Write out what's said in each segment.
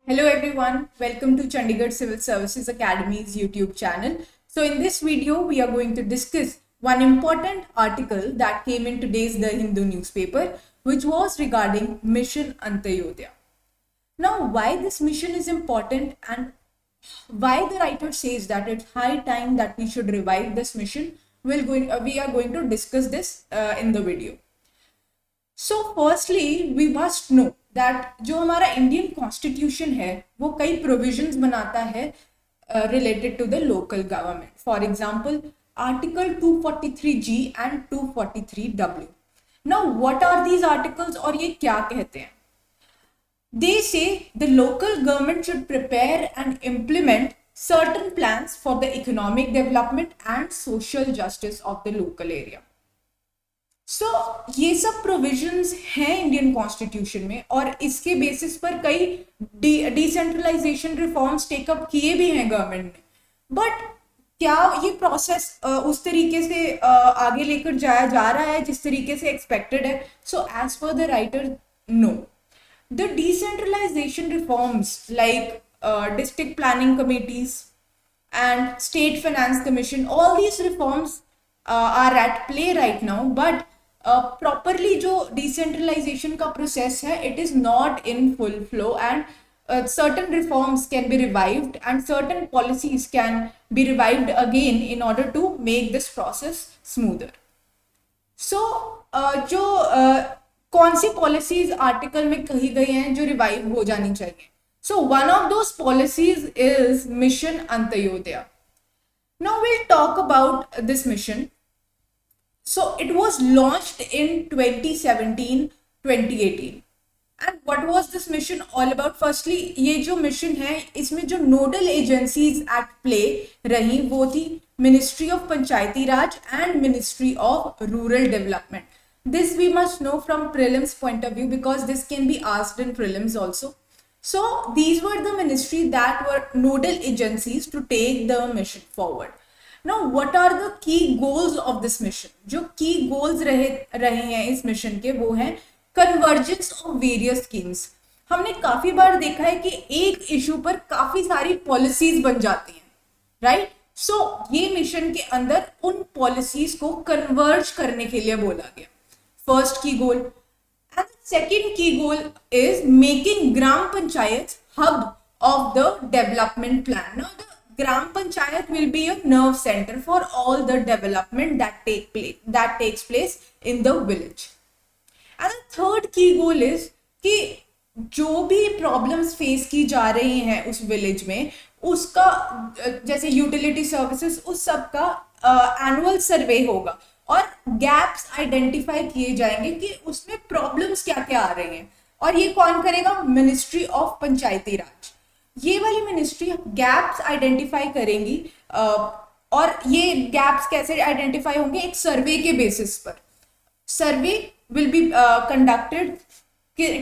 Hello everyone, welcome to Chandigarh Civil Services Academy's YouTube channel. So in this video, we are going to discuss one important article that came in today's The Hindu newspaper, which was regarding Mission Antyodaya. Now, why this mission is important and why the writer says that it's high time that we should revive this mission, we are going to discuss this in the video. So firstly we must know that जो हमारा Indian constitution है वो कई provisions बनाता है related to the local government. For example article 243G and 243W. Now what are these articles और ये क्या कहते हैं? They say the local government should prepare and implement certain plans for the economic development and social justice of the local area. सो ये सब provisions हैं Indian constitution में और इसके बेसिस पर कई डिसेंट्रलाइजेशन रिफॉर्म्स टेकअप किए भी हैं गवर्नमेंट ने. बट क्या ये प्रोसेस उस तरीके से आगे लेकर जाया जा रहा है जिस तरीके से एक्सपेक्टेड है? So as per the writer, no. The decentralisation reforms like district planning committees and state finance commission, all these reforms are at play right now, but properly जो decentralization का process है, it is not in full flow, and certain reforms can be revived and certain policies can be revived again in order to make this process smoother. So जो कौन सी policies article में कही गई हैं जो revive हो जानी चाहिए? So one of those policies is Mission Antyodaya. Now we'll talk about this mission. So it was launched in 2017-2018. And what was this mission all about? Firstly, ये जो mission है इसमें जो nodal agencies at play रही वो थी Ministry of Panchayati Raj and Ministry of Rural Development. This we must know from prelims point of view because this can be asked in prelims also. So these were the ministry that were nodal agencies to take the mission forward. Now what are the key goals of this mission? जो key goals रहे हैं इस mission के वो हैं convergence of various schemes. हमने काफी बार देखा है कि एक issue पर काफी सारी policies बन जाती हैं, right? So ये mission के अंदर उन policies को converge करने के लिए बोला गया. First key goal. And the second key goal is making Gram Panchayat hub of the development plan. Now the Gram Panchayat will be a nerve center for all the development that takes place in the village. And the third key goal is कि जो भी problems face की जा रही हैं उस village में उसका जैसे utility services उस सब का annual survey होगा और गैप्स आइडेंटिफाई किए जाएंगे कि उसमें प्रॉब्लम्स क्या क्या आ रही हैं. और ये कौन करेगा? मिनिस्ट्री ऑफ पंचायती राज. ये वाली मिनिस्ट्री गैप्स आइडेंटिफाई करेंगी. और ये गैप्स कैसे आइडेंटिफाई होंगे? एक सर्वे के बेसिस पर. सर्वे विल बी कंडक्टेड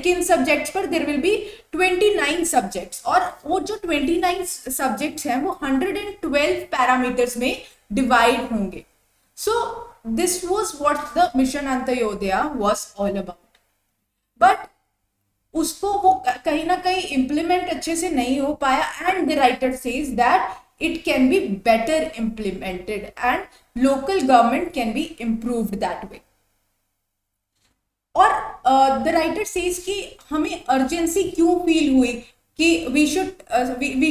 किन सब्जेक्ट्स पर? देयर विल बी 29 सब्जेक्ट्स और वो जो 29 सब्जेक्ट्स हैं वो 112 पैरामीटर्स में डिवाइड होंगे. So this was what the Mission Antyodaya was all about. But उसको वो कहीं ना कहीं implement अच्छे से नहीं हो पाया and the writer says that it can be better implemented and local government can be improved that way. और the writer says कि हमें urgency क्यों feel हुई कि we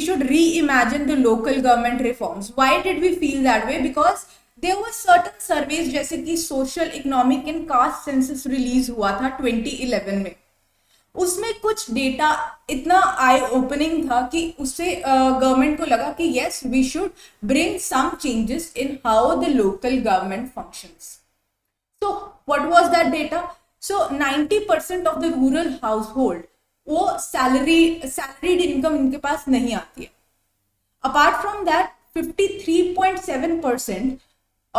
should reimagine the local government reforms. Why did we feel that way? Because there were certain surveys जैसे कि social economic and caste census release हुआ था 2011 में. उसमें कुछ डेटा इतना आई ओपनिंग था कि उससे गवर्नमेंट को लगा कि yes we should bring some changes in how the local government functions. So what was that data? So 90% of the rural household वो सैलरीड इनकम इनके पास नहीं आती है. Apart from that 53.7%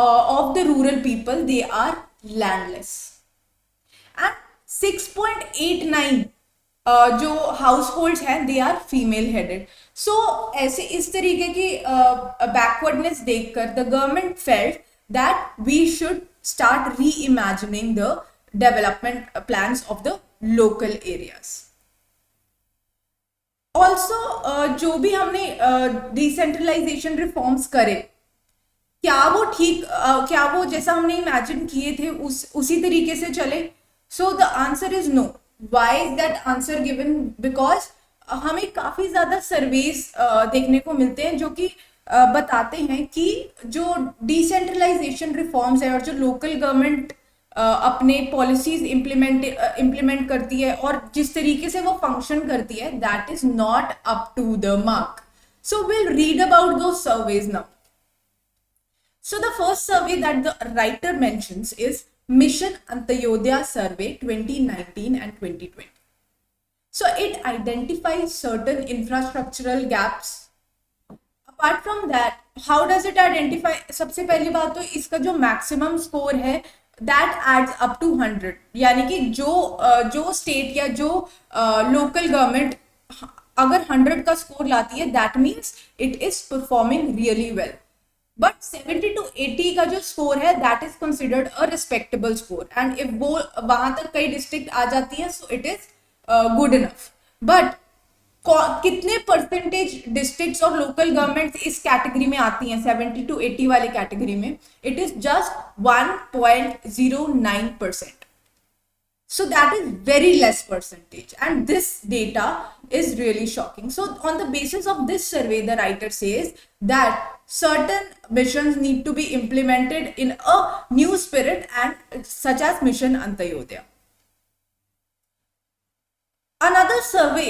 of the rural people they are landless and 6.89 जो households हैं they are female headed. So ऐसे इस तरीके की backwardness देखकर the government felt that we should start reimagining the development plans of the local areas. All also जो भी हमने डिसेंट्रलाइजेशन रिफॉर्म्स करे, क्या वो ठीक क्या वो जैसा हमने इमेजिन किए थे उसी तरीके से चले? So the answer is no. Why is that answer given? Because हमें काफी ज्यादा सर्वेज देखने को मिलते हैं जो कि बताते हैं कि जो डिसेंट्रलाइजेशन रिफॉर्म्स है और जो लोकल गवर्नमेंट अपने पॉलिसीज इम्प्लीमेंट करती है और जिस तरीके से वो फंक्शन करती है, that is not up to the mark. So will read about दो surveys now. So the first survey that the writer mentions is Mission Antyodaya Survey 2019 and 2020. So it identifies certain infrastructural gaps. Apart from that, how does it identify? सबसे पहली बात तो इसका जो maximum score है that adds up to 100. यानी कि जो state या जो local government अगर 100 का score लाती है, that means it is performing really well. But 70 to 80 का जो स्कोर है that is considered a respectable score, and if वो वहां तक कई डिस्ट्रिक्ट आ जाती है so it is good enough. But कितने परसेंटेज डिस्ट्रिक्ट्स और लोकल गवर्नमेंट इस कैटेगरी में आती हैं 70 to 80 वाले कैटेगरी में? It is just 1.09%. So that is very less percentage, and this data is really shocking. So on the basis of this survey, the writer says that certain missions need to be implemented in a new spirit, and such as Mission Antyodaya. Another survey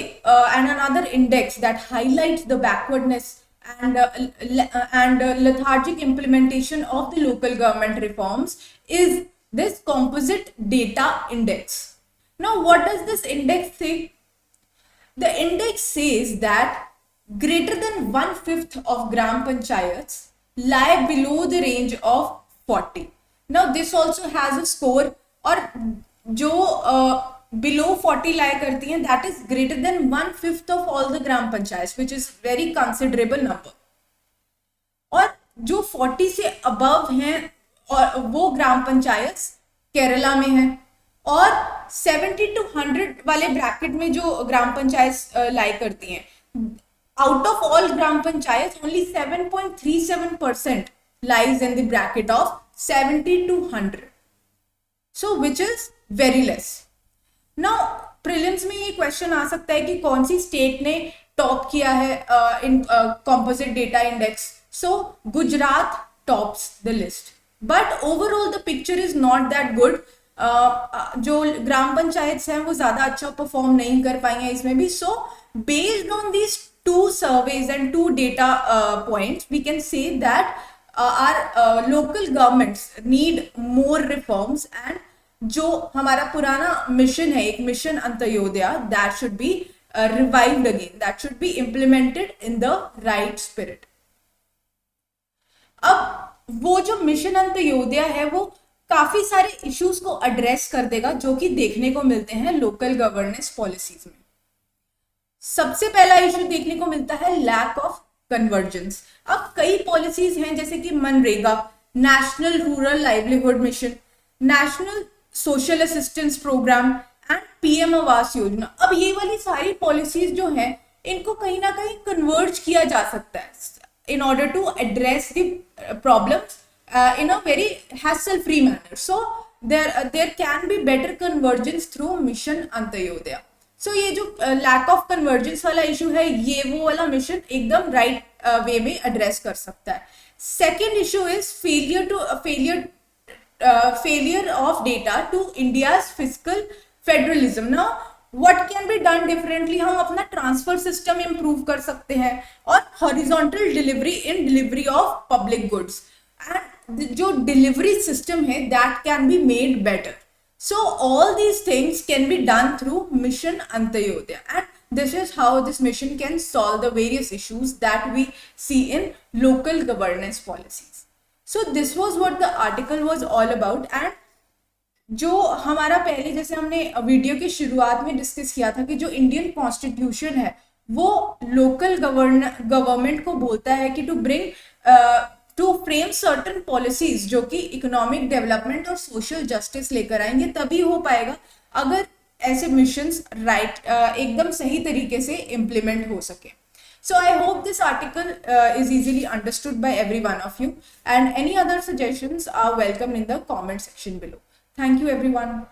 and another index that highlights the backwardness and lethargic implementation of the local government reforms is this composite data index. Now what does this index say? The index says that greater than 1/5 of gram panchayats lie below the range of 40. Now this also has a score, और जो below 40 lie करती हैं that is greater than 1/5 of all the gram panchayats, which is very considerable number. और जो 40 से above हैं और वो ग्राम पंचायत केरला में है, और 70 to 100 वाले ब्रैकेट में जो ग्राम पंचायत लाई करती हैं, out of all gram panchayat only 7.37% lies in the bracket of 70 to 100. So which is very less. Now prelims में ये क्वेश्चन आ सकता है कि कौन सी स्टेट ने टॉप किया है in composite data index. So Gujarat tops the list. But overall the picture is not that good. जो ग्राम पंचायत हैं वो ज्यादा अच्छा परफॉर्म नहीं कर पाएंगे इसमें भी. So based on these two surveys and two data points we can say that our local governments need more reforms, and जो हमारा पुराना मिशन है, एक mission Antyodaya, that should be revived again, that should be implemented in the right spirit. अब वो जो mission Antyodaya है वो काफी सारे इश्यूज को एड्रेस कर देगा जो कि देखने को मिलते हैं लोकल गवर्नेंस पॉलिसीज में. सबसे पहला इशू देखने को मिलता है लैक ऑफ कन्वर्जेंस. अब कई पॉलिसीज हैं जैसे कि MNREGA, national rural livelihood mission, national social assistance programme and PM Awas Yojana. अब ये वाली सारी पॉलिसीज जो हैं इनको कहीं ना कहीं कन्वर्ज किया जा सकता है in order to address the problems in a very hassle-free manner. So there can be better convergence through Mission Antyodaya. So ये जो lack of convergence वाला issue है, ये वो वाला mission एकदम right way में address कर सकता है. Second issue is failure of data to India's fiscal federalism. Now what can be done differently? हम अपना ट्रांसफर सिस्टम इम्प्रूव कर सकते हैं और horizontal delivery in delivery of public goods, and जो डिलीवरी सिस्टम है that can be made better. So all these things can be done through mission Antyodaya, and this is how this mission can solve the various issues that we see in local governance policies. So this was what the article was all about. And जो हमारा पहले जैसे हमने video की शुरुआत में discuss किया था कि जो इंडियन कॉन्स्टिट्यूशन है वो लोकल गवर्नमेंट को बोलता है कि टू फ्रेम सर्टन पॉलिसीज जो कि इकोनॉमिक डेवलपमेंट और सोशल जस्टिस लेकर आएंगे, तभी हो पाएगा. अगर ऐसे मिशंस एकदम सही तरीके से इम्प्लीमेंट हो सके. So I hope this article is easily understood by every one of you, and any other suggestions are welcome in the comment section below. Thank you everyone.